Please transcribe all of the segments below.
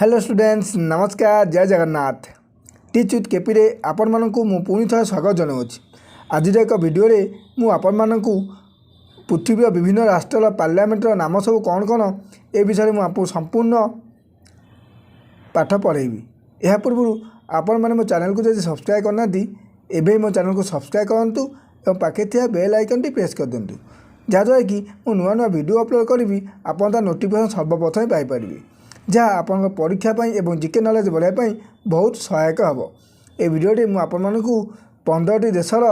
Hello students नमस्कार जय Jagannath teach with KP रे आपण मानकु मु पुणी थे स्वागत जनाऊँच। आज एक वीडियो रे मु आपण मानकु पृथ्वी विभिन्न राष्ट्र पार्लियामेंटर नाम सब कौन कौन ए विषय में आपको संपूर्ण पाठ पढ़ेबी। यह पूर्व आपण मैंने मो चैनल को जब सब्सक्राइब करना एवं मो चैनल को सब्सक्राइब करूँ और पाखे थी बेल आइकन टी प्रेस कर दिंतु जहाँद्वारा कि मु नुआ नुआ वीडियो अपलोड करी आपन तार नोटिफिकेशन सर्वप्रथम पाइपर जहाँ आपण परीक्षा एवं जीके नॉलेज बढ़ाई बहुत सहायक हम। ए वीडियो मुझे आपण मानकु 15टी देशर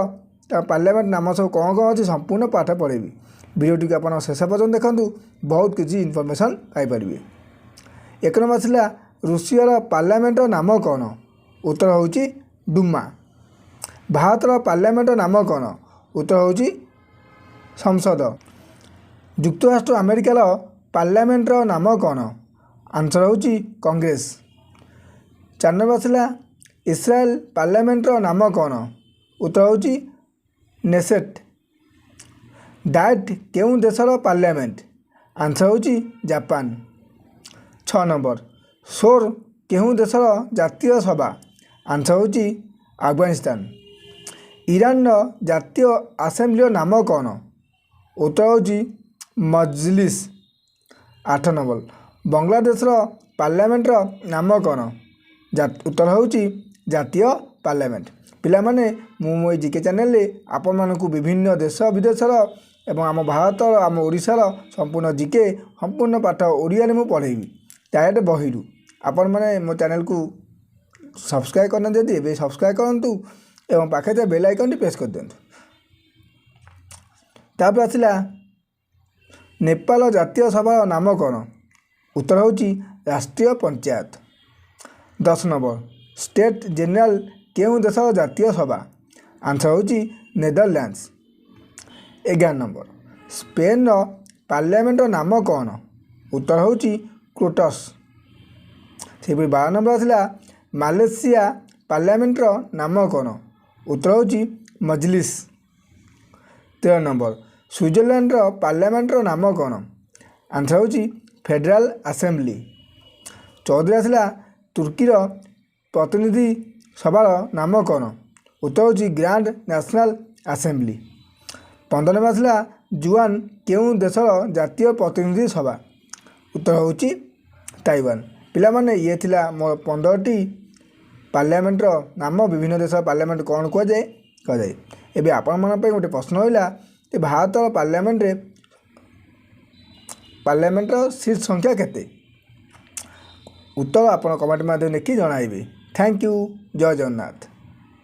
पार्लियामेंट नाम सब कौन कौन अच्छी संपूर्ण पाठ पढ़ेबी। वीडियो टी आप शेष पर्यटन देखूँ बहुत किसी इनफॉरमेशन पाइपर। एक नंबर आसला रूसिया पार्लियामेंट नाम कौन? उत्तर होची डुमा। भारतर पार्लियामेंट नाम कौन? उत्तर होची संसद। युक्तराष्ट्र अमेरिकार पार्लियामेंट नाम कौन? आंसर होची कांग्रेस। 4 नंबर आसला इस्राएल पार्लियामेंट नाम कौन? उत्तर होची नेसेट। डाइट केउं देशर पार्लियामेंट? आंसर होची जापान। 6 नंबर सोर केउं देशर जातीय सभा? आंसर होची अफगानिस्तान। ईरान जातीय आसेम्बली नाम कौन? उत्तर होची मजलिस। 8 नंबर बांग्लादेश पार्लियामेंट नाम कौन? उत्तर होची जातीय पार्लियामेंट। पिला माने मु जीके चैनल आपण मानकु विभिन्न देश विदेशर एवं आम भारत आम ओडिशार संपूर्ण जीके संपूर्ण पाठ ओडिया रे मु पढ़ेबी डायरेक्ट बही आपण माने मो चैनल को सब्सक्राइब करना जदि ए सब्सक्राइब करंतु एवं पाखे बेल आइकन टी प्रेस कर दिंतु। तापर आसला नेपाल जातीय सभा नाम कौन? उत्तर होची राष्ट्रीय पंचायत। 10 नंबर स्टेट जनरल केउं देशर जातीय सभा? आंसर होची नेदरलैंड्स। 11 नंबर स्पेन पार्लियामेंट नाम कौन? उत्तर होची क्रोटस। से 12 नंबर आसला मालयेशिया पार्लियामेंट नाम कौन? उत्तर होची मजलिस। 13 नंबर स्विट्जरलैंड पार्लियामेंट नाम कौन? आंसर होची फेडरल असेंबली। 14 आसला तुर्कीर प्रतिनिधि सभार नाम कौन? उत्तर होची ग्रांड नेशनल असेंबली। 15 नंबर आसला जुआन केउं देशर जातीय प्रतिनिधि सभा? उत्तर होची ताइवान। पिला माने ये थिला मोर 15टी पार्लियामेंट नाम विभिन्न देश पार्लियामेंट कौन कहुए। एबे आपण मन पे गोटे प्रश्न होइला कि भारत पार्लियामेंट सीट संख्या केते? उत्तर आपण कमेंट माध्यम लिखि जणाइबे। Thank you. जय जगन्नाथ।